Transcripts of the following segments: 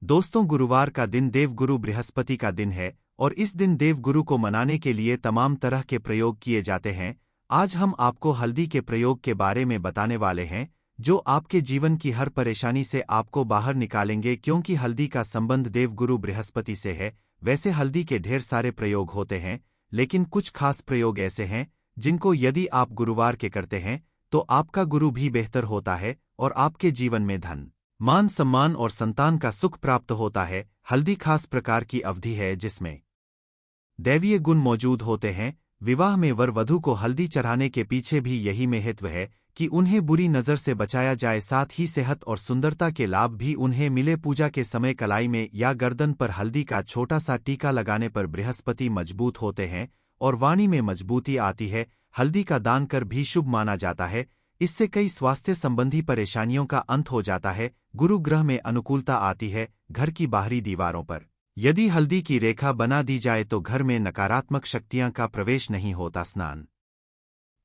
दोस्तों, गुरुवार का दिन देवगुरु बृहस्पति का दिन है और इस दिन देवगुरु को मनाने के लिए तमाम तरह के प्रयोग किए जाते हैं। आज हम आपको हल्दी के प्रयोग के बारे में बताने वाले हैं, जो आपके जीवन की हर परेशानी से आपको बाहर निकालेंगे, क्योंकि हल्दी का संबंध देवगुरु बृहस्पति से है। वैसे हल्दी के ढेर सारे प्रयोग होते हैं, लेकिन कुछ खास प्रयोग ऐसे हैं जिनको यदि आप गुरुवार के करते हैं तो आपका गुरु भी बेहतर होता है और आपके जीवन में धन, मान सम्मान और संतान का सुख प्राप्त होता है। हल्दी खास प्रकार की अवधि है जिसमें दैवीय गुण मौजूद होते हैं। विवाह में वर वधू को हल्दी चढ़ाने के पीछे भी यही महत्व है कि उन्हें बुरी नज़र से बचाया जाए, साथ ही सेहत और सुंदरता के लाभ भी उन्हें मिले। पूजा के समय कलाई में या गर्दन पर हल्दी का छोटा सा टीका लगाने पर बृहस्पति मजबूत होते हैं और वाणी में मजबूती आती है। हल्दी का दान कर भी शुभ माना जाता है। इससे कई स्वास्थ्य संबंधी परेशानियों का अंत हो जाता है। गुरु ग्रह में अनुकूलता आती है। घर की बाहरी दीवारों पर यदि हल्दी की रेखा बना दी जाए तो घर में नकारात्मक शक्तियां का प्रवेश नहीं होता। स्नान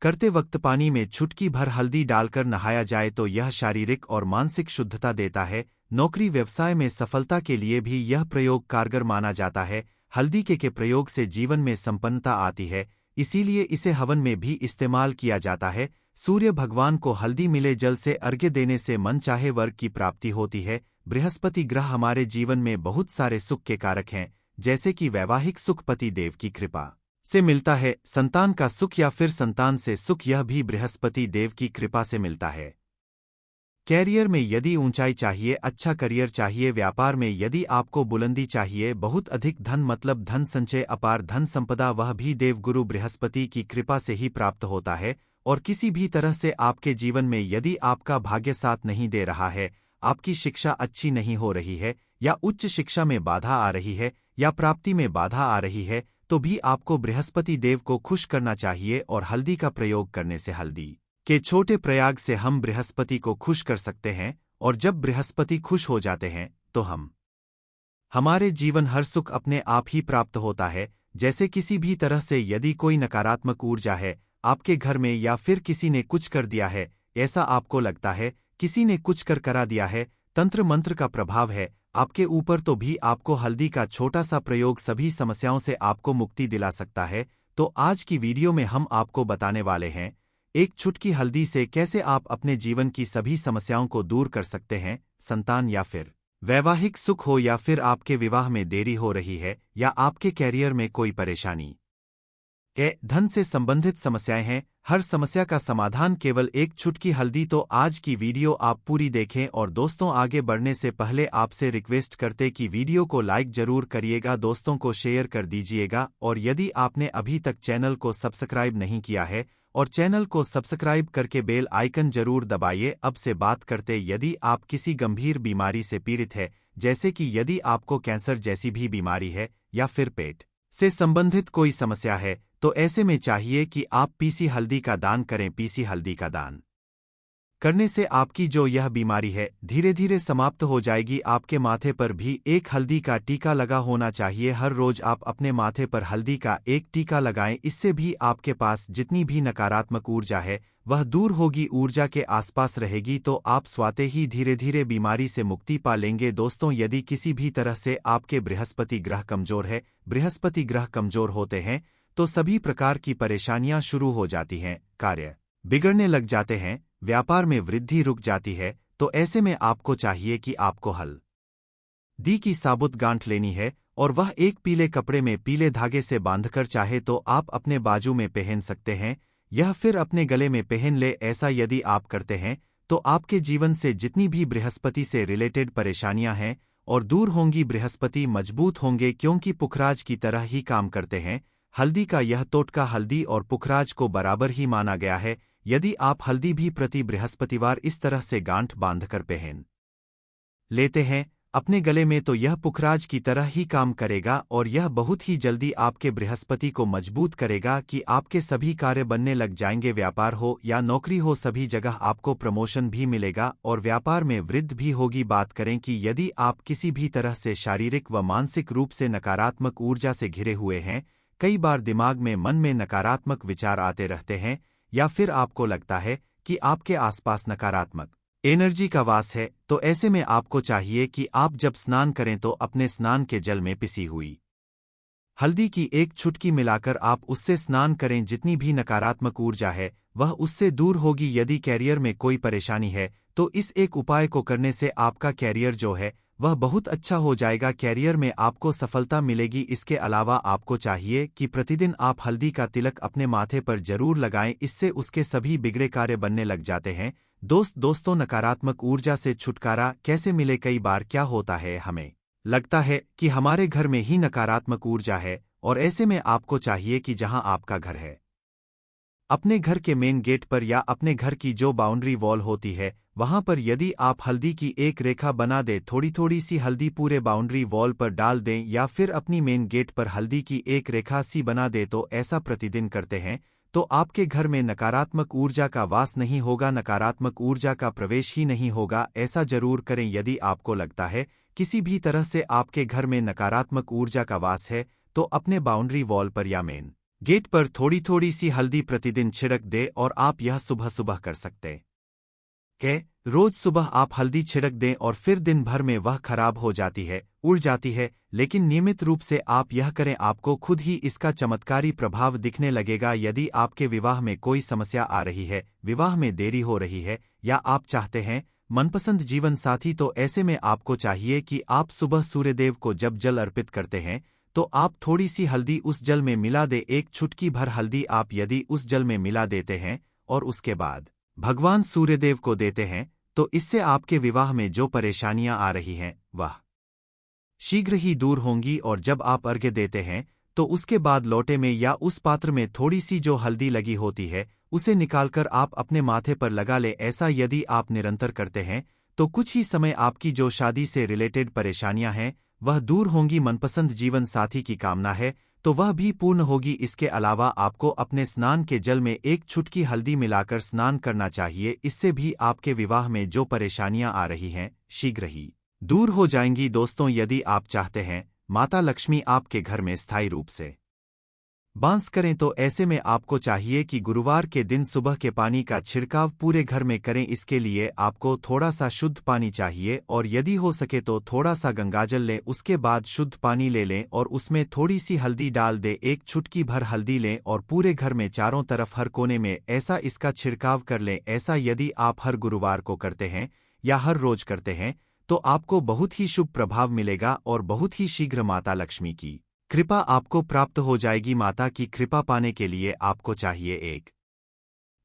करते वक्त पानी में चुटकी भर हल्दी डालकर नहाया जाए तो यह शारीरिक और मानसिक शुद्धता देता है। नौकरी व्यवसाय में सफलता के लिए भी यह प्रयोग कारगर माना जाता है। हल्दी के प्रयोग से जीवन में संपन्नता आती है, इसीलिए इसे हवन में भी इस्तेमाल किया जाता है। सूर्य भगवान को हल्दी मिले जल से अर्घ्य देने से मनचाहे वर्ग की प्राप्ति होती है। बृहस्पति ग्रह हमारे जीवन में बहुत सारे सुख के कारक हैं, जैसे कि वैवाहिक सुख पति देव की कृपा से मिलता है, संतान का सुख या फिर संतान से सुख यह भी बृहस्पति देव की कृपा से मिलता है। कैरियर में यदि ऊंचाई चाहिए, अच्छा करियर चाहिए, व्यापार में यदि आपको बुलंदी चाहिए, बहुत अधिक धन मतलब धन संचय, अपार धन संपदा, वह भी देवगुरु बृहस्पति की कृपा से ही प्राप्त होता है। और किसी भी तरह से आपके जीवन में यदि आपका भाग्य साथ नहीं दे रहा है, आपकी शिक्षा अच्छी नहीं हो रही है, या उच्च शिक्षा में बाधा आ रही है, या प्राप्ति में बाधा आ रही है, तो भी आपको बृहस्पति देव को खुश करना चाहिए और हल्दी का प्रयोग करने से, हल्दी के छोटे प्रयाग से हम बृहस्पति को खुश कर सकते हैं। और जब बृहस्पति खुश हो जाते हैं तो हमारे जीवन हर सुख अपने आप ही प्राप्त होता है। जैसे किसी भी तरह से यदि कोई नकारात्मक ऊर्जा है आपके घर में, या फिर किसी ने कुछ कर दिया है, ऐसा आपको लगता है किसी ने कुछ कर करा दिया है, तंत्र मंत्र का प्रभाव है आपके ऊपर, तो भी आपको हल्दी का छोटा सा प्रयोग सभी समस्याओं से आपको मुक्ति दिला सकता है। तो आज की वीडियो में हम आपको बताने वाले हैं एक चुटकी हल्दी से कैसे आप अपने जीवन की सभी समस्याओं को दूर कर सकते हैं। संतान या फिर वैवाहिक सुख हो, या फिर आपके विवाह में देरी हो रही है, या आपके कैरियर में कोई परेशानी है, धन से संबंधित समस्याएं हैं, हर समस्या का समाधान केवल एक चुटकी हल्दी। तो आज की वीडियो आप पूरी देखें। और दोस्तों, आगे बढ़ने से पहले आपसे रिक्वेस्ट करते कि वीडियो को लाइक जरूर करिएगा, दोस्तों को शेयर कर दीजिएगा, और यदि आपने अभी तक चैनल को सब्सक्राइब नहीं किया है और चैनल को सब्सक्राइब करके बेल आइकन जरूर दबाइए। अब से बात करते, यदि आप किसी गंभीर बीमारी से पीड़ित है, जैसे कि यदि आपको कैंसर जैसी भी बीमारी है, या फिर पेट से संबंधित कोई समस्या है, तो ऐसे में चाहिए कि आप पीसी हल्दी का दान करें। पीसी हल्दी का दान करने से आपकी जो यह बीमारी है धीरे धीरे समाप्त हो जाएगी। आपके माथे पर भी एक हल्दी का टीका लगा होना चाहिए। हर रोज आप अपने माथे पर हल्दी का एक टीका लगाएं, इससे भी आपके पास जितनी भी नकारात्मक ऊर्जा है वह दूर होगी, ऊर्जा के आसपास रहेगी, तो आप स्वाते ही धीरे धीरे बीमारी से मुक्ति पा लेंगे। दोस्तों, यदि किसी भी तरह से आपके बृहस्पति ग्रह कमजोर है, बृहस्पति ग्रह कमजोर होते हैं तो सभी प्रकार की परेशानियां शुरू हो जाती हैं, कार्य बिगड़ने लग जाते हैं, व्यापार में वृद्धि रुक जाती है। तो ऐसे में आपको चाहिए कि आपको हल्दी की साबुत गांठ लेनी है, और वह एक पीले कपड़े में पीले धागे से बांधकर, चाहे तो आप अपने बाजू में पहन सकते हैं, यह फिर अपने गले में पहन ले। ऐसा यदि आप करते हैं तो आपके जीवन से जितनी भी बृहस्पति से रिलेटेड परेशानियां हैं और दूर होंगी, बृहस्पति मजबूत होंगे, क्योंकि पुखराज की तरह ही काम करते हैं। हल्दी का यह टोटका हल्दी और पुखराज को बराबर ही माना गया है। यदि आप हल्दी भी प्रति बृहस्पतिवार इस तरह से गांठ बांधकर पहन लेते हैं अपने गले में, तो यह पुखराज की तरह ही काम करेगा, और यह बहुत ही जल्दी आपके बृहस्पति को मजबूत करेगा कि आपके सभी कार्य बनने लग जाएंगे। व्यापार हो या नौकरी हो, सभी जगह आपको प्रमोशन भी मिलेगा और व्यापार में वृद्धि भी होगी। बात करें कि यदि आप किसी भी तरह से शारीरिक व मानसिक रूप से नकारात्मक ऊर्जा से घिरे हुए हैं, कई बार दिमाग में, मन में नकारात्मक विचार आते रहते हैं, या फिर आपको लगता है कि आपके आसपास नकारात्मक एनर्जी का वास है, तो ऐसे में आपको चाहिए कि आप जब स्नान करें तो अपने स्नान के जल में पिसी हुई हल्दी की एक चुटकी मिलाकर आप उससे स्नान करें। जितनी भी नकारात्मक ऊर्जा है वह उससे दूर होगी। यदि कैरियर में कोई परेशानी है तो इस एक उपाय को करने से आपका कैरियर जो है वह बहुत अच्छा हो जाएगा। कैरियर में आपको सफलता मिलेगी। इसके अलावा आपको चाहिए कि प्रतिदिन आप हल्दी का तिलक अपने माथे पर जरूर लगाएं, इससे उसके सभी बिगड़े कार्य बनने लग जाते हैं। दोस्तों, नकारात्मक ऊर्जा से छुटकारा कैसे मिले? कई बार क्या होता है, हमें लगता है कि हमारे घर में ही नकारात्मक ऊर्जा है, और ऐसे में आपको चाहिए कि जहां आपका घर है, अपने घर के मेन गेट पर या अपने घर की जो बाउंड्री वॉल होती है वहां पर यदि आप हल्दी की एक रेखा बना दें, थोड़ी थोड़ी सी हल्दी पूरे बाउंड्री वॉल पर डाल दें, या फिर अपनी मेन गेट पर हल्दी की एक रेखा सी बना दें, तो ऐसा प्रतिदिन करते हैं तो आपके घर में नकारात्मक ऊर्जा का वास नहीं होगा, नकारात्मक ऊर्जा का प्रवेश ही नहीं होगा। ऐसा जरूर करें। यदि आपको लगता है किसी भी तरह से आपके घर में नकारात्मक ऊर्जा का वास है तो अपने बाउंड्री वॉल पर या मेन गेट पर थोड़ी थोड़ी सी हल्दी प्रतिदिन छिड़क दे, और आप यह सुबह सुबह कर सकते हैं। रोज सुबह आप हल्दी छिड़क दें और फिर दिन भर में वह खराब हो जाती है, उड़ जाती है, लेकिन नियमित रूप से आप यह करें, आपको खुद ही इसका चमत्कारी प्रभाव दिखने लगेगा। यदि आपके विवाह में कोई समस्या आ रही है, विवाह में देरी हो रही है, या आप चाहते हैं मनपसंद जीवन साथी, तो ऐसे में आपको चाहिए कि आप सुबह सूर्यदेव को जब जल अर्पित करते हैं तो आप थोड़ी सी हल्दी उस जल में मिला दे। एक चुटकी भर हल्दी आप यदि उस जल में मिला देते हैं और उसके बाद भगवान सूर्यदेव को देते हैं, तो इससे आपके विवाह में जो परेशानियां आ रही हैं वह शीघ्र ही दूर होंगी। और जब आप अर्घ्य देते हैं तो उसके बाद लोटे में या उस पात्र में थोड़ी सी जो हल्दी लगी होती है उसे निकालकर आप अपने माथे पर लगा ले। ऐसा यदि आप निरंतर करते हैं तो कुछ ही समय आपकी जो शादी से रिलेटेड परेशानियां हैं वह दूर होंगी। मनपसंद जीवन साथी की कामना है तो वह भी पूर्ण होगी। इसके अलावा आपको अपने स्नान के जल में एक चुटकी हल्दी मिलाकर स्नान करना चाहिए। इससे भी आपके विवाह में जो परेशानियां आ रही हैं शीघ्र ही दूर हो जाएंगी। दोस्तों, यदि आप चाहते हैं माता लक्ष्मी आपके घर में स्थायी रूप से बांस करें तो ऐसे में आपको चाहिए कि गुरुवार के दिन सुबह के पानी का छिड़काव पूरे घर में करें। इसके लिए आपको थोड़ा सा शुद्ध पानी चाहिए, और यदि हो सके तो थोड़ा सा गंगाजल लें, उसके बाद शुद्ध पानी ले लें और उसमें थोड़ी सी हल्दी डाल दें। एक चुटकी भर हल्दी लें और पूरे घर में चारों तरफ हर कोने में ऐसा इसका छिड़काव कर लें। ऐसा यदि आप हर गुरुवार को करते हैं या हर रोज करते हैं तो आपको बहुत ही शुभ प्रभाव मिलेगा और बहुत ही शीघ्र माता लक्ष्मी की कृपा आपको प्राप्त हो जाएगी। माता की कृपा पाने के लिए आपको चाहिए एक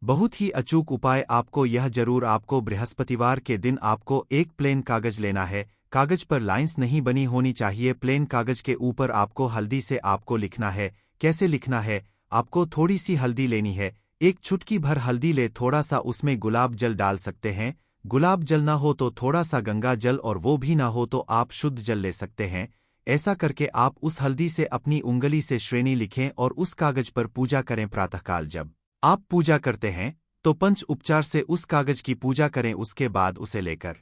बहुत ही अचूक उपाय। आपको यह जरूर आपको बृहस्पतिवार के दिन आपको एक प्लेन कागज लेना है। कागज पर लाइंस नहीं बनी होनी चाहिए। प्लेन कागज के ऊपर आपको हल्दी से आपको लिखना है। कैसे लिखना है? आपको थोड़ी सी हल्दी लेनी है, एक चुटकी भर हल्दी ले, थोड़ा सा उसमें गुलाब जल डाल सकते हैं। गुलाब जल ना हो तो थोड़ा सा गंगा जल, और वो भी ना हो तो आप शुद्ध जल ले सकते हैं। ऐसा करके आप उस हल्दी से अपनी उंगली से श्रेणी लिखें और उस कागज पर पूजा करें। प्रातःकाल जब आप पूजा करते हैं तो पंच उपचार से उस कागज की पूजा करें। उसके बाद उसे लेकर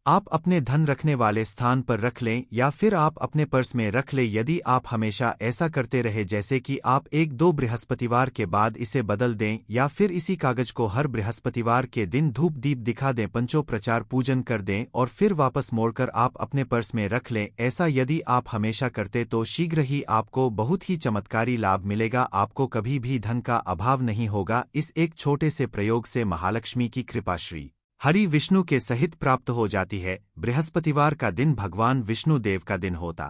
आप अपने धन रखने वाले स्थान पर रख लें, या फिर आप अपने पर्स में रख लें। यदि आप हमेशा ऐसा करते रहे, जैसे कि आप एक दो बृहस्पतिवार के बाद इसे बदल दें, या फिर इसी कागज को हर बृहस्पतिवार के दिन धूप दीप दिखा दें, पंचोपचार पूजन कर दें और फिर वापस मोड़कर आप अपने पर्स में रख लें। ऐसा यदि आप हमेशा करते तो शीघ्र ही आपको बहुत ही चमत्कारी लाभ मिलेगा। आपको कभी भी धन का अभाव नहीं होगा। इस एक छोटे से प्रयोग से महालक्ष्मी की कृपा श्री हरि विष्णु के सहित प्राप्त हो जाती है। बृहस्पतिवार का दिन भगवान विष्णु देव का दिन होता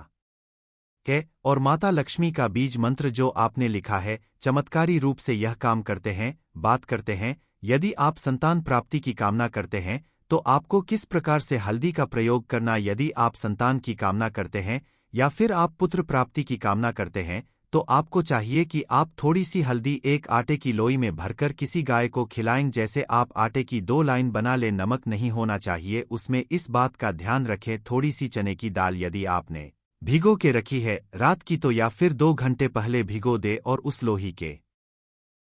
है, और माता लक्ष्मी का बीज मंत्र जो आपने लिखा है चमत्कारी रूप से यह काम करते हैं। बात करते हैं, यदि आप संतान प्राप्ति की कामना करते हैं तो आपको किस प्रकार से हल्दी का प्रयोग करना। यदि आप संतान की कामना करते हैं या फिर आप पुत्र प्राप्ति की कामना करते हैं तो आपको चाहिए कि आप थोड़ी सी हल्दी एक आटे की लोई में भरकर किसी गाय को खिलाएं। जैसे आप आटे की 2 लाइन बना लें, नमक नहीं होना चाहिए उसमें, इस बात का ध्यान रखें। थोड़ी सी चने की दाल यदि आपने भिगो के रखी है रात की तो या फिर 2 घंटे पहले भिगो दे और उस लोही के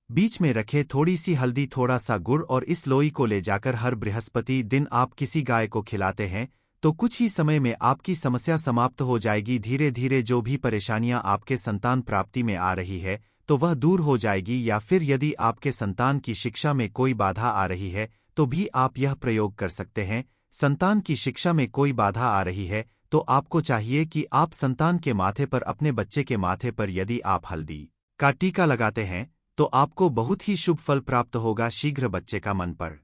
बीच में रखे थोड़ी सी हल्दी, थोड़ा सा गुड़, और इस लोई को ले जाकर हर बृहस्पति दिन आप किसी गाय को खिलाते हैं तो कुछ ही समय में आपकी समस्या समाप्त हो जाएगी। धीरे धीरे जो भी परेशानियां आपके संतान प्राप्ति में आ रही है तो वह दूर हो जाएगी। या फिर यदि आपके संतान की शिक्षा में कोई बाधा आ रही है तो भी आप यह प्रयोग कर सकते हैं। संतान की शिक्षा में कोई बाधा आ रही है तो आपको चाहिए कि आप संतान के माथे पर, अपने बच्चे के माथे पर यदि आप हल्दी का टीका लगाते हैं तो आपको बहुत ही शुभ फल प्राप्त होगा। शीघ्र बच्चे का मन पर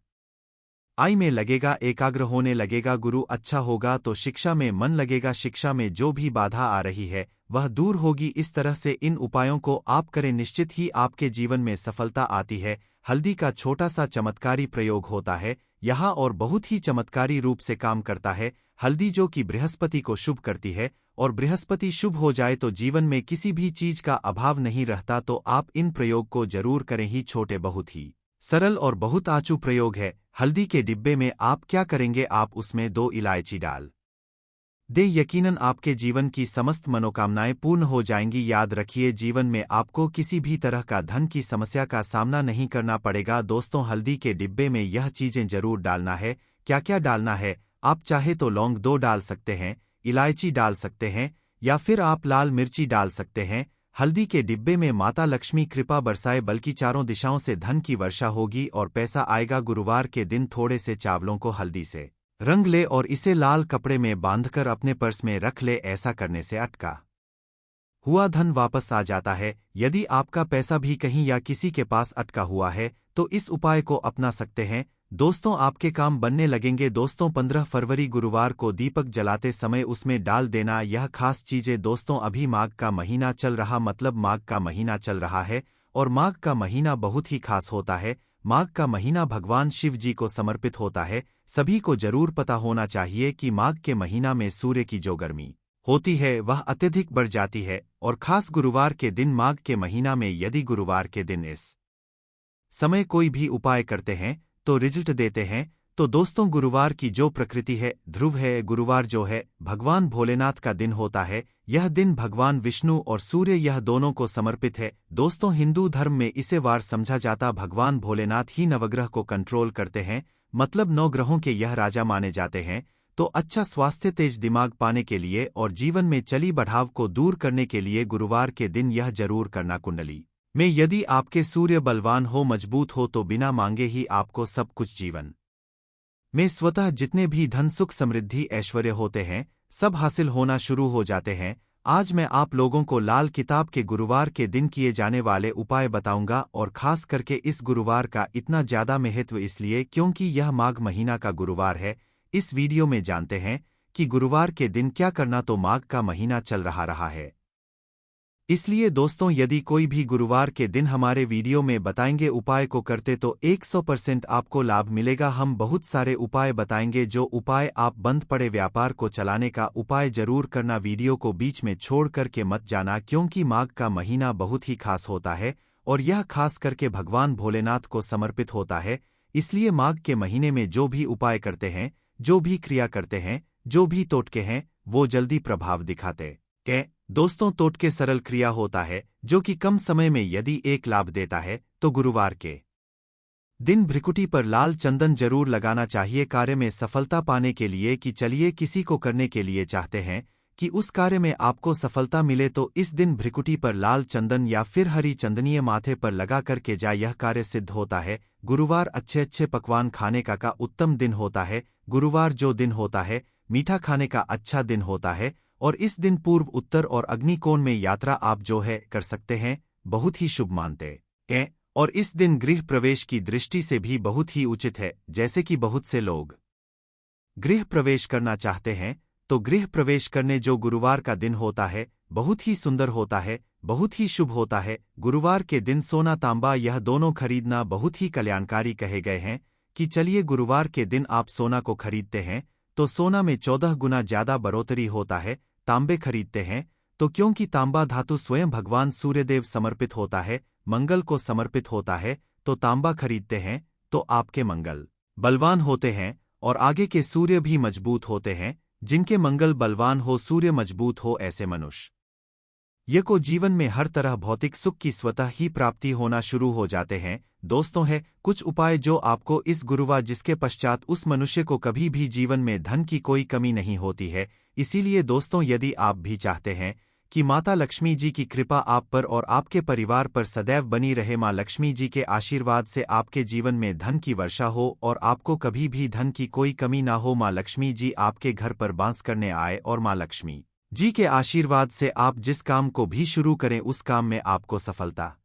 आई में लगेगा, एकाग्र होने लगेगा, गुरु अच्छा होगा तो शिक्षा में मन लगेगा, शिक्षा में जो भी बाधा आ रही है वह दूर होगी। इस तरह से इन उपायों को आप करें, निश्चित ही आपके जीवन में सफलता आती है। हल्दी का छोटा सा चमत्कारी प्रयोग होता है यहाँ और बहुत ही चमत्कारी रूप से काम करता है। हल्दी जो कि बृहस्पति को शुभ करती है और बृहस्पति शुभ हो जाए तो जीवन में किसी भी चीज का अभाव नहीं रहता। तो आप इन प्रयोग को जरूर करें ही। छोटे, बहुत ही सरल और बहुत आचू प्रयोग है। हल्दी के डिब्बे में आप क्या करेंगे, आप उसमें 2 इलायची डाल दे, यकीनन आपके जीवन की समस्त मनोकामनाएं पूर्ण हो जाएंगी। याद रखिए, जीवन में आपको किसी भी तरह का धन की समस्या का सामना नहीं करना पड़ेगा। दोस्तों, हल्दी के डिब्बे में यह चीजें जरूर डालना है। क्या क्या डालना है, आप चाहे तो लौंग 2 डाल सकते हैं, इलायची डाल सकते हैं या फिर आप लाल मिर्ची डाल सकते हैं। हल्दी के डिब्बे में माता लक्ष्मी कृपा बरसाए, बल्कि चारों दिशाओं से धन की वर्षा होगी और पैसा आएगा। गुरुवार के दिन थोड़े से चावलों को हल्दी से रंग ले और इसे लाल कपड़े में बांधकर अपने पर्स में रख ले। ऐसा करने से अटका हुआ धन वापस आ जाता है। यदि आपका पैसा भी कहीं या किसी के पास अटका हुआ है तो इस उपाय को अपना सकते हैं। दोस्तों, आपके काम बनने लगेंगे। दोस्तों, 15 फरवरी गुरुवार को दीपक जलाते समय उसमें डाल देना यह खास चीजें। दोस्तों, अभी माघ का महीना चल रहा, मतलब माघ का महीना चल रहा है और माघ का महीना बहुत ही खास होता है। माघ का महीना भगवान शिव जी को समर्पित होता है। सभी को जरूर पता होना चाहिए कि माघ के महीना में सूर्य की जो गर्मी होती है वह अत्यधिक बढ़ जाती है और खास गुरुवार के दिन, माघ के महीना में यदि गुरुवार के दिन इस समय कोई भी उपाय करते हैं तो रिजल्ट देते हैं। तो दोस्तों, गुरुवार की जो प्रकृति है, ध्रुव है, गुरुवार जो है भगवान भोलेनाथ का दिन होता है। यह दिन भगवान विष्णु और सूर्य यह दोनों को समर्पित है। दोस्तों, हिंदू धर्म में इसे वार समझा जाता। भगवान भोलेनाथ ही नवग्रह को कंट्रोल करते हैं, मतलब 9 ग्रहों के यह राजा माने जाते हैं। तो अच्छा स्वास्थ्य, तेज दिमाग पाने के लिए और जीवन में चली बढ़ाव को दूर करने के लिए गुरुवार के दिन यह जरूर करना। कुंडली में यदि आपके सूर्य बलवान हो, मजबूत हो तो बिना मांगे ही आपको सब कुछ जीवन में स्वतः जितने भी धन, सुख, समृद्धि, ऐश्वर्य होते हैं सब हासिल होना शुरू हो जाते हैं। आज मैं आप लोगों को लाल किताब के गुरुवार के दिन किए जाने वाले उपाय बताऊंगा और खास करके इस गुरुवार का इतना ज्यादा महत्व इसलिए क्योंकि यह माघ महीना का गुरुवार है। इस वीडियो में जानते हैं कि गुरुवार के दिन क्या करना। तो माघ का महीना चल रहा है, इसलिए दोस्तों यदि कोई भी गुरुवार के दिन हमारे वीडियो में बताएंगे उपाय को करते तो 100% आपको लाभ मिलेगा। हम बहुत सारे उपाय बताएंगे, जो उपाय आप बंद पड़े व्यापार को चलाने का उपाय जरूर करना। वीडियो को बीच में छोड़ करके मत जाना, क्योंकि माघ का महीना बहुत ही खास होता है और यह खास करके भगवान भोलेनाथ को समर्पित होता है। इसलिए माघ के महीने में जो भी उपाय करते हैं, जो भी क्रिया करते हैं, जो भी टोटके हैं, वो जल्दी प्रभाव दिखाते हैं। दोस्तों, टोटके सरल क्रिया होता है जो कि कम समय में यदि एक लाभ देता है। तो गुरुवार के दिन भ्रिकुटी पर लाल चंदन जरूर लगाना चाहिए कार्य में सफलता पाने के लिए। कि चलिए किसी को करने के लिए चाहते हैं कि उस कार्य में आपको सफलता मिले तो इस दिन भ्रिकुटी पर लाल चंदन या फिर हरी चंदनीय माथे पर लगा करके जाए, यह कार्य सिद्ध होता है। गुरुवार अच्छे अच्छे पकवान खाने का उत्तम दिन होता है। गुरुवार जो दिन होता है मीठा खाने का अच्छा दिन होता है और इस दिन पूर्व, उत्तर और अग्निकोण में यात्रा आप जो है कर सकते हैं, बहुत ही शुभ मानते हैं। और इस दिन गृह प्रवेश की दृष्टि से भी बहुत ही उचित है। जैसे कि बहुत से लोग गृह प्रवेश करना चाहते हैं तो गृह प्रवेश करने जो गुरुवार का दिन होता है बहुत ही सुंदर होता है, बहुत ही शुभ होता है। गुरुवार के दिन सोना तांबा यह दोनों खरीदना बहुत ही कल्याणकारी कहे गए हैं। कि चलिए गुरुवार के दिन आप सोना को खरीदते हैं तो सोना में 14 गुना ज्यादा बढ़ोतरी होता है। तांबे खरीदते हैं तो क्योंकि तांबा धातु स्वयं भगवान सूर्यदेव समर्पित होता है, मंगल को समर्पित होता है, तो तांबा खरीदते हैं तो आपके मंगल बलवान होते हैं और आगे के सूर्य भी मजबूत होते हैं। जिनके मंगल बलवान हो, सूर्य मजबूत हो, ऐसे मनुष्य ये को जीवन में हर तरह भौतिक सुख की स्वतः ही प्राप्ति होना शुरू हो जाते हैं। दोस्तों, है कुछ उपाय जो आपको इस गुरुवार, जिसके पश्चात उस मनुष्य को कभी भी जीवन में धन की कोई कमी नहीं होती है। इसीलिए दोस्तों, यदि आप भी चाहते हैं कि माता लक्ष्मी जी की कृपा आप पर और आपके परिवार पर सदैव बनी रहे। माँ लक्ष्मी जी के आशीर्वाद से आपके जीवन में धन की वर्षा हो और आपको कभी भी धन की कोई कमी ना हो। माँ लक्ष्मी जी आपके घर पर बांस करने आए और माँ लक्ष्मी जी के आशीर्वाद से आप जिस काम को भी शुरू करें उस काम में आपको सफलता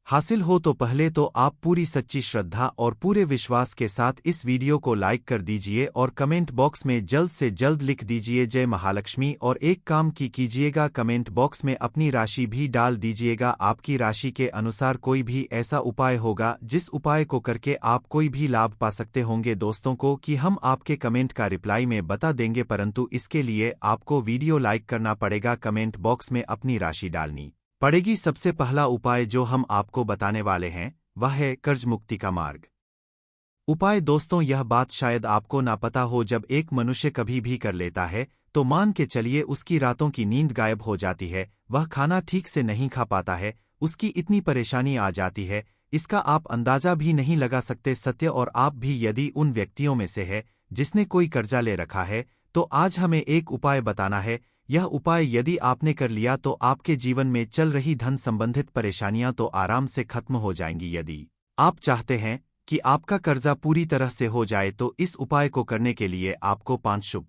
हासिल हो। तो पहले तो आप पूरी सच्ची श्रद्धा और पूरे विश्वास के साथ इस वीडियो को लाइक कर दीजिए और कमेंट बॉक्स में जल्द से जल्द लिख दीजिए जय महालक्ष्मी। और एक काम की कीजिएगा, कमेंट बॉक्स में अपनी राशि भी डाल दीजिएगा। आपकी राशि के अनुसार कोई भी ऐसा उपाय होगा जिस उपाय को करके आप कोई भी लाभ पा सकते होंगे दोस्तों को कि हम आपके कमेंट का रिप्लाई में बता देंगे, परंतु इसके लिए आपको वीडियो लाइक करना पड़ेगा, कमेंट बॉक्स में अपनी राशि डालनी पड़ेगी। सबसे पहला उपाय जो हम आपको बताने वाले हैं वह है कर्ज मुक्ति का मार्ग उपाय। दोस्तों यह बात शायद आपको ना पता हो, जब एक मनुष्य कभी भी कर लेता है तो मान के चलिए उसकी रातों की नींद गायब हो जाती है, वह खाना ठीक से नहीं खा पाता है, उसकी इतनी परेशानी आ जाती है इसका आप अंदाजा भी नहीं लगा सकते। सत्य और आप भी यदि उन व्यक्तियों में से है जिसने कोई कर्जा ले रखा है तो आज हमें एक उपाय बताना है। यह उपाय यदि आपने कर लिया तो आपके जीवन में चल रही धन संबंधित परेशानियां तो आराम से खत्म हो जाएंगी। यदि आप चाहते हैं कि आपका कर्जा पूरी तरह से हो जाए तो इस उपाय को करने के लिए आपको 5 शुभ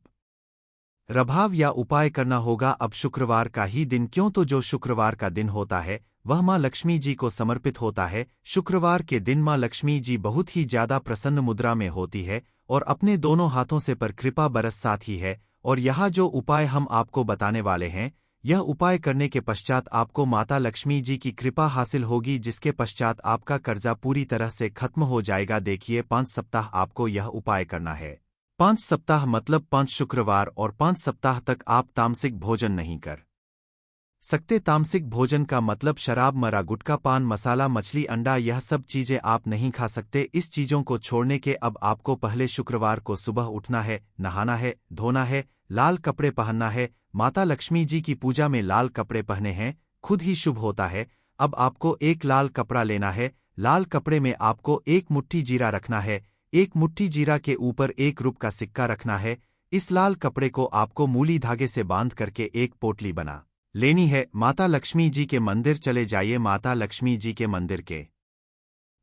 प्रभाव या उपाय करना होगा। अब शुक्रवार का ही दिन, क्यों तो जो शुक्रवार का दिन होता है वह माँ लक्ष्मी जी को समर्पित होता है। शुक्रवार के दिन माँ लक्ष्मी जी बहुत ही ज्यादा प्रसन्न मुद्रा में होती है और अपने दोनों हाथों से पर कृपा बरसाती है। और यहाँ जो उपाय हम आपको बताने वाले हैं, यह उपाय करने के पश्चात आपको माता लक्ष्मी जी की कृपा हासिल होगी, जिसके पश्चात आपका कर्जा पूरी तरह से खत्म हो जाएगा। देखिए 5 सप्ताह आपको यह उपाय करना है। 5 सप्ताह मतलब 5 शुक्रवार और 5 सप्ताह तक आप तामसिक भोजन नहीं कर सकते। तामसिक भोजन का मतलब शराब, मरा, गुटखा, पान मसाला, मछली, अंडा, यह सब चीजें आप नहीं खा सकते। इस चीजों को छोड़ने के अब आपको पहले शुक्रवार को सुबह उठना है, नहाना है, धोना है, लाल कपड़े पहनना है। माता लक्ष्मी जी की पूजा में लाल कपड़े पहने हैं खुद ही शुभ होता है। अब आपको एक लाल कपड़ा लेना है, लाल कपड़े में आपको एक मुट्ठी जीरा रखना है, एक मुट्ठी जीरा के ऊपर 1 रुपये का सिक्का रखना है। इस लाल कपड़े को आपको मूली धागे से बांध करके एक पोटली बना लेनी है। माता लक्ष्मी जी के मंदिर चले जाइए, माता लक्ष्मी जी के मंदिर के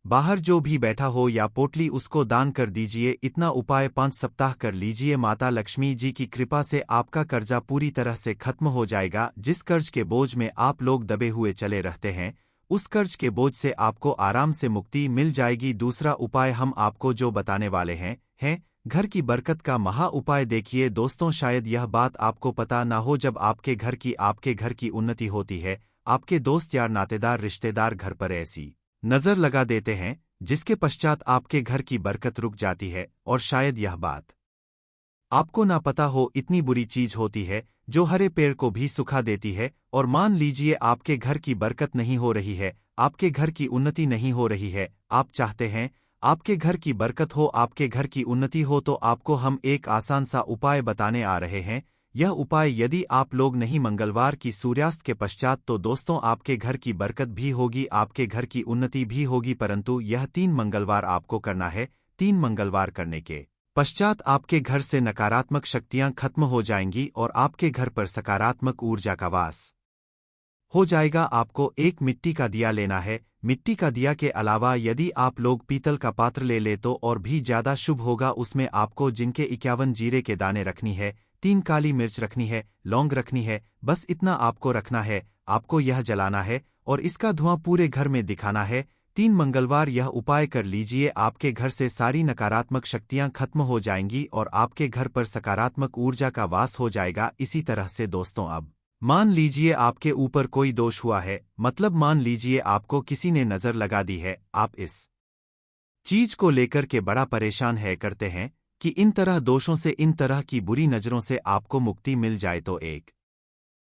बाहर जो भी बैठा हो या पोटली उसको दान कर दीजिए। इतना उपाय 5 सप्ताह कर लीजिए, माता लक्ष्मी जी की कृपा से आपका कर्जा पूरी तरह से खत्म हो जाएगा। जिस कर्ज के बोझ में आप लोग दबे हुए चले रहते हैं उस कर्ज के बोझ से आपको आराम से मुक्ति मिल जाएगी। दूसरा उपाय हम आपको जो बताने वाले हैं घर की बरकत का महा उपाय। देखिए दोस्तों, शायद यह बात आपको पता ना हो, जब आपके घर की उन्नति होती है, आपके दोस्त यार नातेदार रिश्तेदार घर पर ऐसी नजर लगा देते हैं जिसके पश्चात आपके घर की बरकत रुक जाती है। और शायद यह बात आपको ना पता हो, इतनी बुरी चीज होती है जो हरे पेड़ को भी सुखा देती है। और मान लीजिए आपके घर की बरकत नहीं हो रही है, आपके घर की उन्नति नहीं हो रही है, आप चाहते हैं आपके घर की बरकत हो, आपके घर की उन्नति हो, तो आपको हम एक आसान सा उपाय बताने आ रहे हैं। यह उपाय यदि आप लोग नहीं मंगलवार की सूर्यास्त के पश्चात, तो दोस्तों आपके घर की बरकत भी होगी, आपके घर की उन्नति भी होगी, परंतु यह 3 मंगलवार आपको करना है। 3 मंगलवार करने के पश्चात आपके घर से नकारात्मक शक्तियां खत्म हो जाएंगी और आपके घर पर सकारात्मक ऊर्जा का वास हो जाएगा। आपको एक मिट्टी का दिया लेना है। मिट्टी का दिया के अलावा यदि आप लोग पीतल का पात्र ले तो और भी ज्यादा शुभ होगा। उसमें आपको जिनके 51 जीरे के दाने रखनी है, 3 काली मिर्च रखनी है, लौंग रखनी है, बस इतना आपको रखना है। आपको यह जलाना है और इसका धुआं पूरे घर में दिखाना है। 3 मंगलवार यह उपाय कर लीजिए, आपके घर से सारी नकारात्मक शक्तियां खत्म हो जाएंगी और आपके घर पर सकारात्मक ऊर्जा का वास हो जाएगा। इसी तरह से दोस्तों, अब मान लीजिए आपके ऊपर कोई दोष हुआ है, मतलब मान लीजिए आपको किसी ने नजर लगा दी है, आप इस चीज को लेकर के बड़ा परेशान है करते हैं कि इन तरह दोषों से, इन तरह की बुरी नजरों से आपको मुक्ति मिल जाए, तो एक